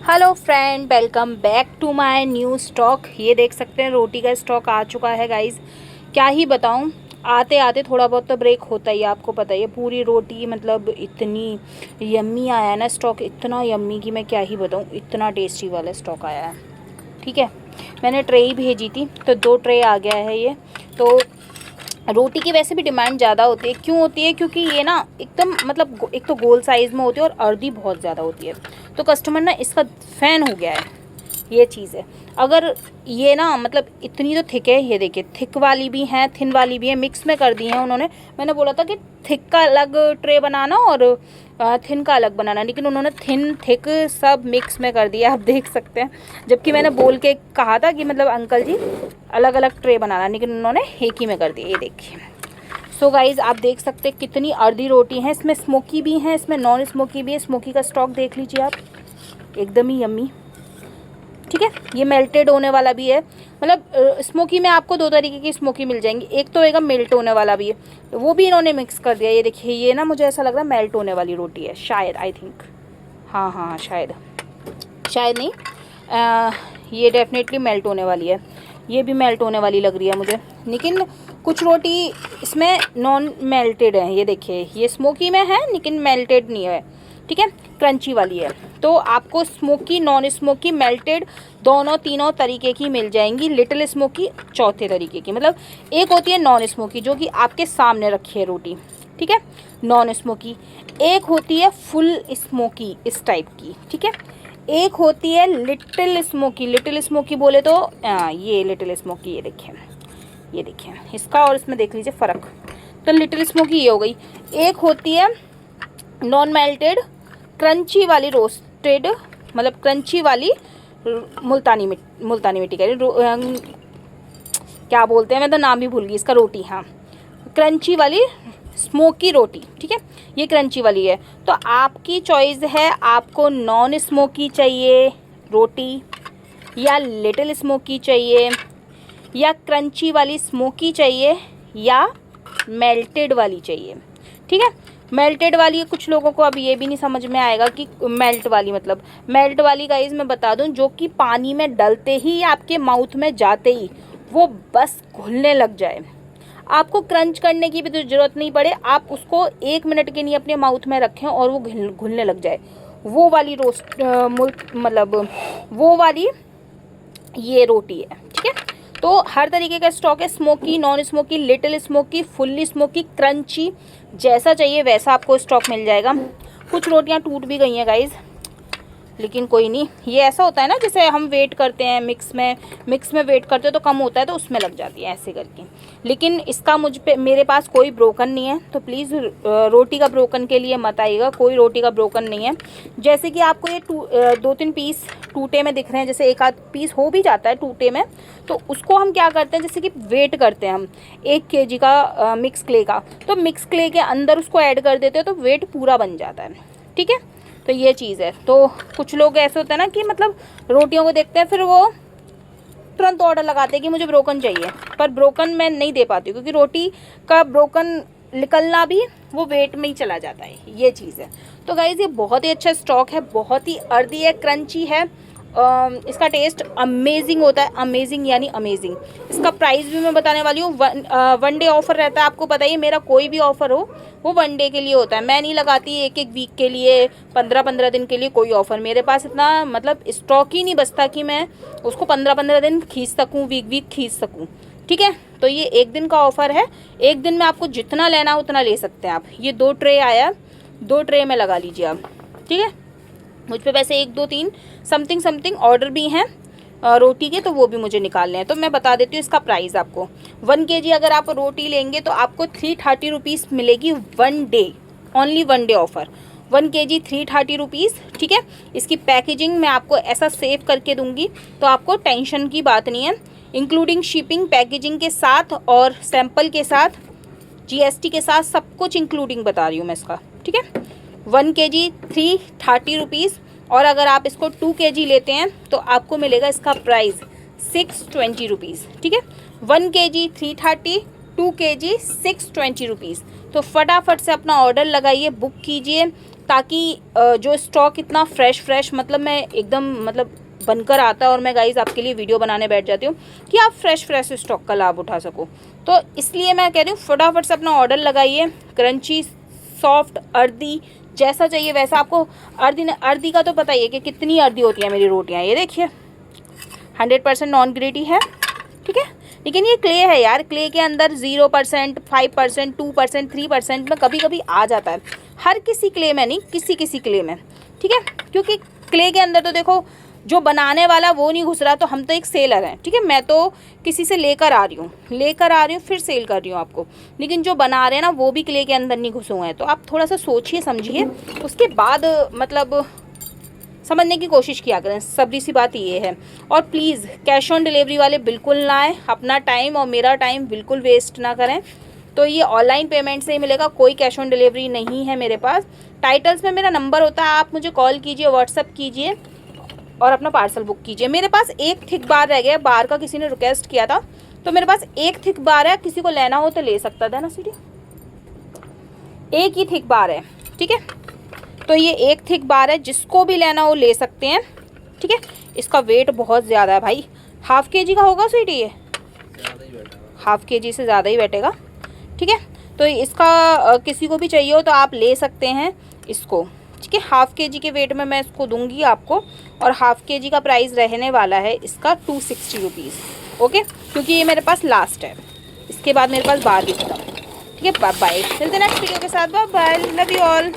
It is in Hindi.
Hello friend, welcome back to my new stock. ये देख सकते हैं रोटी का स्टॉक आ चुका है गाइस। क्या ही बताऊं, आते आते थोड़ा बहुत तो ब्रेक होता ही है, आपको पता ही है। पूरी रोटी मतलब इतनी यम्मी आया ना स्टॉक, इतना यम्मी कि मैं क्या ही बताऊं, इतना टेस्टी वाला स्टॉक आया है। ठीक है, मैंने ट्रे ही भेजी थी तो 2 ट्रे आ गया है ये। तो रोटी की वैसे भी डिमांड ज़्यादा होती है। क्यों होती है? क्योंकि ये ना एकदम मतलब एक तो गोल साइज़ में होती है और अर्दी बहुत ज़्यादा होती है, तो कस्टमर ना इसका फ़ैन हो गया है। ये चीज़ है। अगर ये ना मतलब इतनी तो थिक है, ये देखिए थिक वाली भी हैं, थिन वाली भी है, मिक्स में कर दी है उन्होंने। मैंने बोला था कि थिक का अलग ट्रे बनाना और थिन का अलग बनाना, लेकिन उन्होंने थिन थिक सब मिक्स में कर दिया, आप देख सकते हैं। जबकि मैंने बोल के कहा था कि मतलब अंकल जी अलग अलग ट्रे बनाना, लेकिन उन्होंने एक ही में कर दिया। ये देखिए। सो गाइज़, आप देख सकते हैं कितनी अर्दी रोटी है। इसमें स्मोकी भी है, इसमें नॉन स्मोकी भी है। स्मोकी का स्टॉक देख लीजिए आप, एकदम ही यम्मी। ठीक है, ये मेल्टेड होने वाला भी है। मतलब स्मोकी में आपको 2 तरीके की स्मोकी मिल जाएंगी। एक तो एक मेल्ट होने वाला भी है, तो वो भी इन्होंने मिक्स कर दिया। ये देखिए, ये ना मुझे ऐसा लग रहा है मेल्ट होने वाली रोटी है शायद, आई थिंक। हाँ हाँ, शायद शायद नहीं, ये डेफिनेटली मेल्ट होने वाली है। ये भी मेल्ट होने वाली लग रही है मुझे, लेकिन कुछ रोटी इसमें नॉन मेल्टेड है। ये देखिए, ये स्मोकी में है लेकिन मेल्टेड नहीं है। ठीक है, क्रंची वाली है। तो आपको स्मोकी, नॉन स्मोकी, मेल्टेड दोनों तीनों तरीके की मिल जाएंगी। लिटिल स्मोकी चौथे तरीके की। मतलब एक होती है नॉन स्मोकी जो कि आपके सामने रखी है रोटी, ठीक है, नॉन स्मोकी। एक होती है फुल स्मोकी, इस टाइप की। ठीक है, एक होती है लिटिल स्मोकी। लिटिल स्मोकी बोले तो ये लिटिल स्मोकी, ये देखिए इसका और इसमें देख लीजिए फ़र्क। तो लिटिल स्मोकी ये हो गई। एक होती है नॉन मेल्टेड, क्रंची वाली रोस्टेड, मतलब क्रंची वाली मुल्तानी मिट्टी कह रही, क्या बोलते हैं, मैं तो नाम ही भूल गई इसका। रोटी, हाँ, क्रंची वाली स्मोकी रोटी। ठीक है, ये क्रंची वाली है। तो आपकी चॉइस है, आपको नॉन स्मोकी चाहिए रोटी, या लिटिल स्मोकी चाहिए, या क्रंची वाली स्मोकी चाहिए, या मेल्टेड वाली चाहिए। ठीक है, मेल्टेड वाली कुछ लोगों को अब ये भी नहीं समझ में आएगा कि मेल्ट वाली मतलब। मेल्ट वाली गाइस मैं बता दूं, जो कि पानी में डलते ही आपके माउथ में जाते ही वो बस घुलने लग जाए। आपको क्रंच करने की भी तो ज़रूरत नहीं पड़े, आप उसको 1 मिनट के लिए अपने माउथ में रखें और वो घुलने लग जाए। वो वाली रोस्ट मतलब वो वाली ये रोटी है। ठीक है, तो हर तरीके का स्टॉक है। Smoky, non smoky, little smoky, fully smoky, crunchy, जैसा चाहिए वैसा आपको स्टॉक मिल जाएगा। कुछ रोटियां टूट भी गई हैं गाइज़, लेकिन कोई नहीं। ये ऐसा होता है ना, जैसे हम वेट करते हैं मिक्स में वेट करते हैं तो कम होता है तो उसमें लग जाती है ऐसे करके। लेकिन इसका मेरे पास कोई ब्रोकन नहीं है, तो प्लीज़ रोटी का ब्रोकन के लिए मत आइएगा। कोई रोटी का ब्रोकन नहीं है। जैसे कि आपको ये 2-3 पीस टूटे में दिख रहे हैं, जैसे एक आध पीस हो भी जाता है टूटे में, तो उसको हम क्या करते हैं, जैसे कि वेट करते हैं हम 1 kg का मिक्स क्ले का, तो मिक्स क्ले के अंदर उसको ऐड कर देते हैं तो वेट पूरा बन जाता है। ठीक है, तो ये चीज़ है। तो कुछ लोग ऐसे होते हैं ना कि मतलब रोटियों को देखते हैं फिर वो तुरंत ऑर्डर लगाते हैं कि मुझे ब्रोकन चाहिए, पर ब्रोकन मैं नहीं दे पाती हूँ क्योंकि रोटी का ब्रोकन निकलना भी वो वेट में ही चला जाता है। ये चीज़ है। तो गाइज़, ये बहुत ही अच्छा स्टॉक है, बहुत ही अर्दी है, क्रंची है। इसका टेस्ट अमेजिंग होता है, अमेजिंग यानी अमेजिंग। इसका प्राइस भी मैं बताने वाली हूँ। 1 डे ऑफर रहता है, आपको पता ही, मेरा कोई भी ऑफर हो वो 1 डे के लिए होता है। मैं नहीं लगाती 1-1 वीक के लिए, 15-15 दिन के लिए कोई ऑफ़र। मेरे पास इतना मतलब स्टॉक ही नहीं बचता कि मैं उसको 15-15 दिन खींच सकूँ, वीक खींच सकूँ। ठीक है, तो ये 1 दिन का ऑफ़र है। 1 दिन में आपको जितना लेना है उतना ले सकते हैं आप। ये 2 ट्रे आया, 2 ट्रे में लगा लीजिए आप। ठीक है, मुझ पे वैसे 1, 2, 3 समथिंग ऑर्डर भी हैं रोटी के, तो वो भी मुझे निकालने हैं। तो मैं बता देती हूँ इसका प्राइस आपको। 1 kg अगर आप रोटी लेंगे तो आपको 330 रुपीज़ मिलेगी 1 day, only 1 day offer. 1 kg 330 rupees. ठीक है, इसकी पैकेजिंग मैं आपको ऐसा सेव करके दूंगी तो आपको टेंशन की बात नहीं है। इंक्लूडिंग शिपिंग, पैकेजिंग के साथ और सैंपल के साथ, GST के साथ, सब कुछ इंक्लूडिंग बता रही हूँ मैं इसका। ठीक है, 1 kg 330 रुपीज़, और अगर आप इसको 2 kg लेते हैं तो आपको मिलेगा इसका प्राइस 620 रुपीज़। ठीक है, 1 kg 330, 2 kg 620 रुपीज़। तो फटाफट से अपना ऑर्डर लगाइए, बुक कीजिए। ताकि जो स्टॉक इतना फ्रेश मतलब मैं एकदम मतलब बनकर आता है और मैं गाइज़ आपके लिए वीडियो बनाने बैठ जाती हूँ कि आप फ्रेश स्टॉक का लाभ उठा सको। तो इसलिए मैं कह रही हूँ फटाफट से अपना ऑर्डर लगाइए। क्रंची, सॉफ्ट, अर्दी, जैसा चाहिए वैसा। आपको अर्दी का तो पता ही है कि कितनी अर्दी होती है मेरी रोटियाँ। ये देखिए 100% नॉन ग्रेटी है, ठीक है। लेकिन ये क्ले है यार, क्ले के अंदर 0%, 5%, 2%, 3% में कभी कभी आ जाता है। हर किसी क्ले में नहीं, किसी क्ले में, ठीक है। क्योंकि क्ले के अंदर तो देखो जो बनाने वाला वो नहीं घुस रहा, तो हम तो एक सेलर हैं, ठीक है। मैं तो किसी से लेकर आ रही हूँ फिर सेल कर रही हूँ आपको। लेकिन जो बना रहे हैं ना वो भी क्ले के अंदर नहीं घुसे हुए हैं। तो आप थोड़ा सा सोचिए समझिए, उसके बाद मतलब समझने की कोशिश किया करें। सबरी सी बात ये है। और प्लीज़ कैश ऑन डिलीवरी वाले बिल्कुल ना आए, अपना टाइम और मेरा टाइम बिल्कुल वेस्ट ना करें। तो ये ऑनलाइन पेमेंट से ही मिलेगा, कोई कैश ऑन डिलीवरी नहीं है मेरे पास। टाइटल्स में मेरा नंबर होता है, आप मुझे कॉल कीजिए, व्हाट्सअप कीजिए और अपना पार्सल बुक कीजिए। मेरे पास एक थिक बार रह गया, बार का किसी ने रिक्वेस्ट किया था, तो मेरे पास एक थिक बार है। किसी को लेना हो तो ले सकता था ना सीढ़ी, एक ही थिक बार है, ठीक है। तो ये एक थिक बार है, जिसको भी लेना हो ले सकते हैं, ठीक है। इसका वेट बहुत ज़्यादा है भाई, ½ kg का होगा स्वीटी, ये ½ kg से ज़्यादा ही बैठेगा, ठीक है। तो इसका किसी को भी चाहिए हो तो आप ले सकते हैं इसको, ठीक है। ½ kg के वेट में मैं इसको दूंगी आपको, और ½ kg का प्राइस रहने वाला है इसका 260 रुपीज़, ओके। क्योंकि ये मेरे पास लास्ट है, इसके बाद मेरे पास बार भी खत्म, ठीक है। बाय बाय, मिलते हैं नेक्स्ट वीडियो के साथ। Bye bye, love you all.